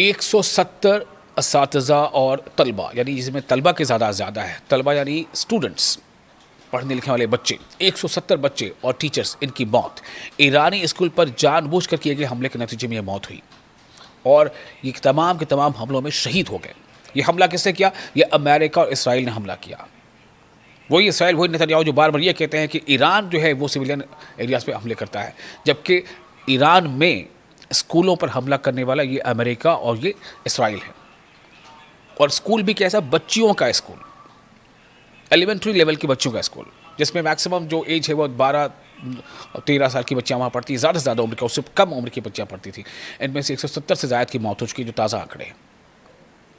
170 असातिज़ा और तलबा, यानी इसमें तलबा के ज़्यादा है, तलबा यानी स्टूडेंट्स, पढ़ने लिखने वाले बच्चे, 170 बच्चे और टीचर्स, इनकी मौत ईरानी स्कूल पर जानबूझकर किए गए हमले के नतीजे में यह मौत हुई और ये तमाम के तमाम हमलों में शहीद हो गए। ये हमला किसने किया? ये अमेरिका और इसराइल ने हमला किया। वही इसराइल, वही नेतन्याहू जो बार बार ये कहते हैं कि ईरान जो है वो सिविलियन एरियाज़ पे हमले करता है, जबकि ईरान में स्कूलों पर हमला करने वाला ये अमेरिका और ये इसराइल है। और स्कूल भी कैसा? बच्चियों का स्कूल, एलिमेंट्री लेवल के बच्चों का स्कूल, जिसमें मैक्सिमम जो एज है वो 12-13 साल की बच्चियाँ वहाँ पढ़ती, ज़्यादा से ज़्यादा उम्र की, उससे कम उम्र की बच्चियाँ पढ़ती थी। इनमें से 170 से ज़्यादा की मौत हो चुकी, जो ताज़ा आंकड़े हैं।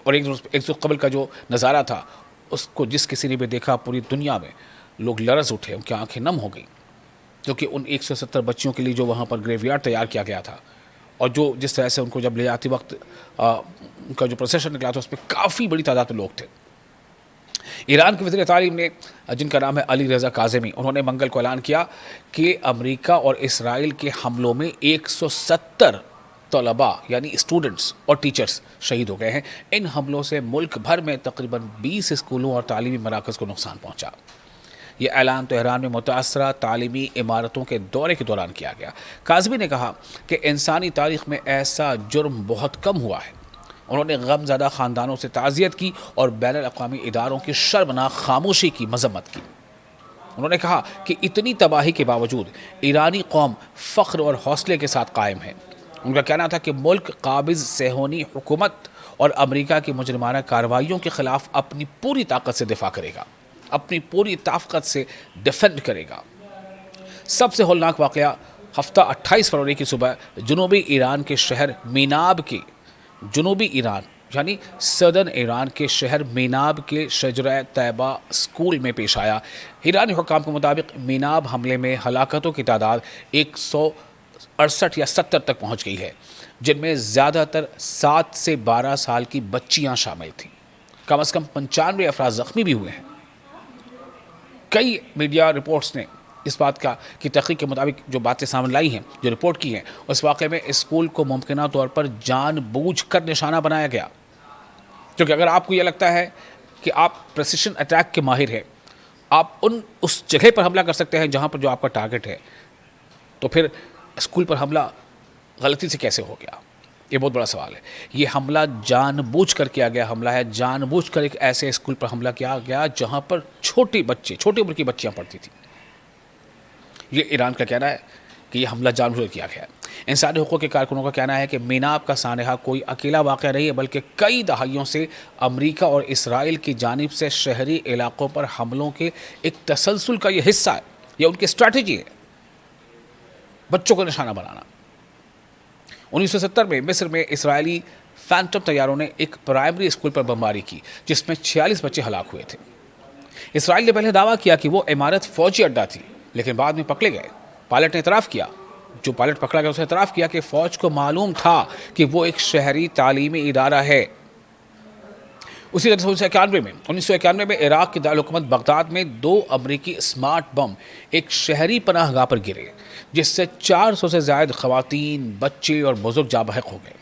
और एक रोज़ कबल का जो नज़ारा था, उसको जिस किसी ने भी देखा, पूरी दुनिया में लोग लरज़ उठे, उनकी आंखें नम हो गई, क्योंकि उन 170 बच्चियों के लिए जो वहाँ पर ग्रेवयार्ड तैयार किया गया था और जो जिस तरह से उनको जब ले जाते वक्त उनका जो प्रोसेशन निकला था, उसमें काफ़ी बड़ी तादाद में लोग थे। ईरान के वज़ीर तालीम ने, जिनका नाम है अली रज़ा काज़ेमी, उन्होंने मंगल को ऐलान किया कि अमेरिका और इसराइल के हमलों में 170 तलबा यानी स्टूडेंट्स और टीचर्स शहीद हो गए हैं। इन हमलों से मुल्क भर में तकरीबन 20 स्कूलों और तालीमी मराकज़ को नुकसान पहुंचा। ये ऐलान तेहरान में मुतासरा तालीमी इमारतों के दौरे के दौरान किया गया। काज़मी ने कहा कि इंसानी तारीख़ में ऐसा जुर्म बहुत कम हुआ है। उन्होंने गमज़दा ख़ानदानों से ताज़ियत की और बैनुल-अक़वामी इदारों की शर्मनाक खामोशी की मज़म्मत की। उन्होंने कहा कि इतनी तबाही के बावजूद ईरानी कौम फ़ख्र और हौसले के साथ कायम है। उनका कहना था कि मुल्क काबिज़ सेहोनी हुकूमत और अमेरिका की मुजरिमाना कार्रवाइयों के ख़िलाफ़ अपनी पूरी ताकत से दिफा करेगा, अपनी पूरी ताकत से डिफेंड करेगा। सबसे हौलनाक वाक़या हफ्ता 28 फरवरी की सुबह जनूबी ईरान के शहर मीनाब के, जनूबी ईरान यानी सदर्न ईरान के शहर मीनाब के शजरा तैयबा स्कूल में पेश आया। ईरानी हुकाम के मुताबिक मीनाब हमले में हलाकतों की तादाद 168 या 70 तक पहुंच गई है, जिनमें ज़्यादातर 7 से 12 साल की बच्चियां शामिल थीं। कम से कम 95 अफराद ज़ख्मी भी हुए हैं। कई मीडिया रिपोर्ट्स ने इस बात का कि तहकीक के मुताबिक जो बातें सामने लाई हैं, जो रिपोर्ट की हैं, उस वाक़े में स्कूल को मुमकिना तौर पर जानबूझकर निशाना बनाया गया। क्योंकि अगर आपको यह लगता है कि आप प्रेसिशन अटैक के माहिर हैं, आप उस जगह पर हमला कर सकते हैं जहाँ पर जो आपका टारगेट है, तो फिर स्कूल पर हमला गलती से कैसे हो गया? ये बहुत बड़ा सवाल है। ये हमला जानबूझकर किया गया हमला है, जानबूझकर एक ऐसे स्कूल पर हमला किया गया जहाँ पर छोटे बच्चे, छोटी उम्र की बच्चियाँ पढ़ती थी। ये ईरान का कहना है कि यह हमला जानबूझकर किया गया है। इंसानी हुकूक़ के कारकुनों का कहना है कि मीनाब का सानहा कोई अकेला वाक़या नहीं है, बल्कि कई दहाइयों से अमेरिका और इसराइल की जानिब से शहरी इलाकों पर हमलों के एक तसलसल का यह हिस्सा है, यह उनकी स्ट्रैटेजी है, बच्चों को निशाना बनाना। 1970 में मिस्र में इसराइली फैंटम तैयारों ने एक प्राइमरी स्कूल पर बमबारी की, जिसमें 46 बच्चे हलाक हुए थे। इसराइल ने पहले दावा किया कि वो इमारत फ़ौजी अड्डा थी, लेकिन बाद में पकड़े गए। पायलट ने इतराफ़ किया, जो पायलट पकड़ा गया उसने इतराफ़ किया कि फ़ौज को मालूम था कि वो एक शहरी तालीमी इदारा है। उसी तरह से 1991 में इराक़ की दारुल-हुकूमत बगदाद में 2 अमरीकी स्मार्ट बम एक शहरी पनाहगाह पर गिरे, जिससे 400 से ज़ायद ख़वातीन, बच्चे और बुज़ुर्ग जाँ बहक हो गए।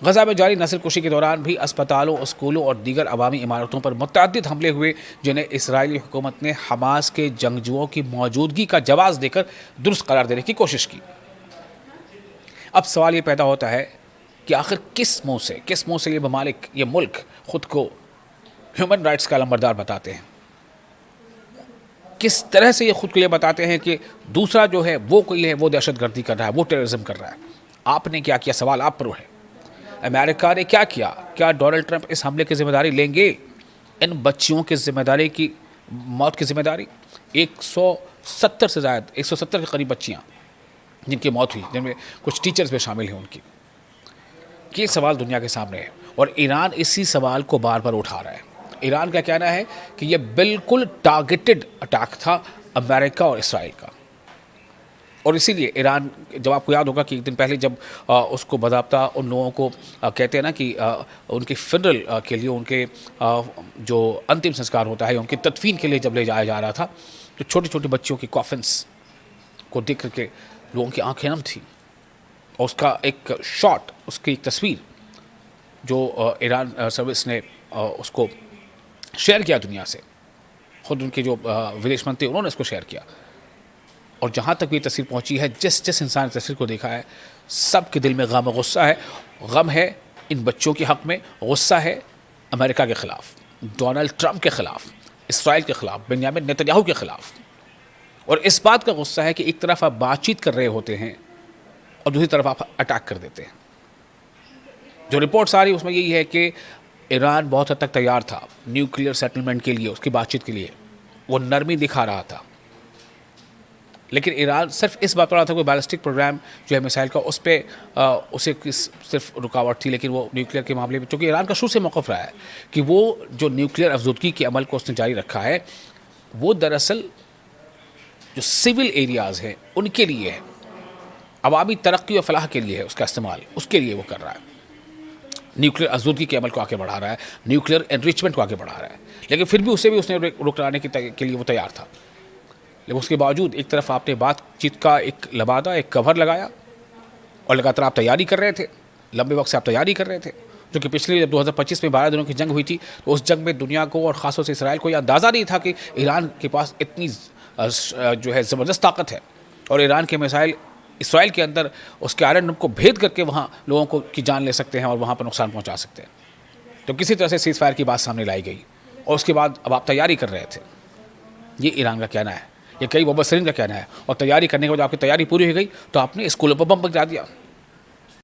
गज़ा में जारी नस्लकुशी के दौरान भी अस्पतालों, स्कूलों और दीगर अवामी इमारतों पर मुतअद्दिद हमले हुए, जिन्हें इसराइली हुकूमत ने हमास के जंगजुओं की मौजूदगी का जवाब देकर दुरुस्त करार देने की कोशिश की। अब सवाल ये पैदा होता है कि आखिर किस मुँह से ये ममालिक, ये मुल्क ख़ुद को ह्यूमन राइट्स का अलंबरदार बताते हैं? किस तरह से ये ख़ुद को ये बताते हैं कि दूसरा जो है वो कोई है, वो दहशतगर्दी कर रहा है, वो टेररिज्म कर रहा है? आपने क्या किया? सवाल आप पर है। अमेरिका ने क्या किया? क्या डोनाल्ड ट्रंप इस हमले की जिम्मेदारी लेंगे? इन बच्चियों की जिम्मेदारी की मौत की जिम्मेदारी 170 से ज़्यादा, 170 के करीब बच्चियाँ जिनकी मौत हुई, जिनमें कुछ टीचर्स भी शामिल हैं उनकी। ये सवाल दुनिया के सामने है और ईरान इसी सवाल को बार बार उठा रहा है। ईरान का कहना है कि यह बिल्कुल टारगेटेड अटैक था अमेरिका और इसराइल का, और इसीलिए ईरान, जब आपको याद होगा कि एक दिन पहले जब उसको बाज़ाब्ता उन लोगों को कहते हैं ना कि उनके फिनरल के लिए, उनके जो अंतिम संस्कार होता है, उनकी तदफीन के लिए जब ले जाया जा रहा था, तो छोटी छोटी बच्चियों की कॉफिन्स को देख करके लोगों की आंखें नम थी। और उसका एक शॉट, उसकी एक तस्वीर जो ईरान सर्विस ने उसको शेयर किया दुनिया से, खुद उनके जो विदेश मंत्री उन्होंने इसको शेयर किया, और जहाँ तक भी ये तस्वीर पहुँची है, जिस जिस इंसान ने तस्वीर को देखा है, सबके दिल में गम और गुस्सा है। गम है इन बच्चों के हक़ में, गुस्सा है अमेरिका के ख़िलाफ़, डोनाल्ड ट्रंप के ख़िलाफ़, इसराइल के ख़िलाफ़, बेंजामिन नेतन्याहू के ख़िलाफ़। और इस बात का गुस्सा है कि एक तरफ आप बातचीत कर रहे होते हैं और दूसरी तरफ आप अटैक कर देते हैं। जो रिपोर्ट्स आ रही उसमें यही है कि ईरान बहुत हद तक तैयार था न्यूक्लियर सेटलमेंट के लिए, उसकी बातचीत के लिए, वो नरमी दिखा रहा था, लेकिन ईरान सिर्फ इस बात पर रहा था कोई बैलिस्टिक प्रोग्राम जो है मिसाइल का, उस पर उसे सिर्फ रुकावट थी, लेकिन वो न्यूक्लियर के मामले में, चूँकि ईरान का शुरू से मौक़िफ़ रहा है कि वो जो न्यूक्लियर अफजूदगी के अमल को उसने जारी रखा है, वो दरअसल जो सिविल एरियाज़ हैं उनके लिए है, अवामी तरक्की और फलाह के लिए है, उसका इस्तेमाल उसके लिए वो कर रहा है, न्यूक्लियर आज़ूदगी के अमल को आगे बढ़ा रहा है, न्यूक्लियर एनरिचमेंट को आगे बढ़ा रहा है। लेकिन फिर भी उसे भी उसने रुकवाने के लिए वो तैयार था। लेकिन उसके बावजूद एक तरफ आपने बातचीत का एक लबादा, एक कवर लगाया, और लगातार आप तैयारी कर रहे थे, लंबे वक्त से आप तैयारी कर रहे थे, जो कि पिछले जब 2025 में 12 दिनों की जंग हुई थी, तो उस जंग में दुनिया को और ख़ासतौर से इसराइल को यह अंदाज़ा नहीं था कि ईरान के पास इतनी जो है ज़बरदस्त ताकत है, और ईरान के मिसाइल इसराइल के अंदर उसके आयरन डोम को भेद करके वहाँ लोगों को की जान ले सकते हैं और वहाँ पर नुकसान पहुँचा सकते हैं। तो किसी तरह से सीज़ फायर की बात सामने लाई गई, और उसके बाद अब आप तैयारी कर रहे थे। ये ईरान का कहना है, ये कई मुबस्सिरीन का कहना है, और तैयारी करने के बाद आपकी तैयारी पूरी हो गई तो आपने स्कूलों पर बम गिरा दिया।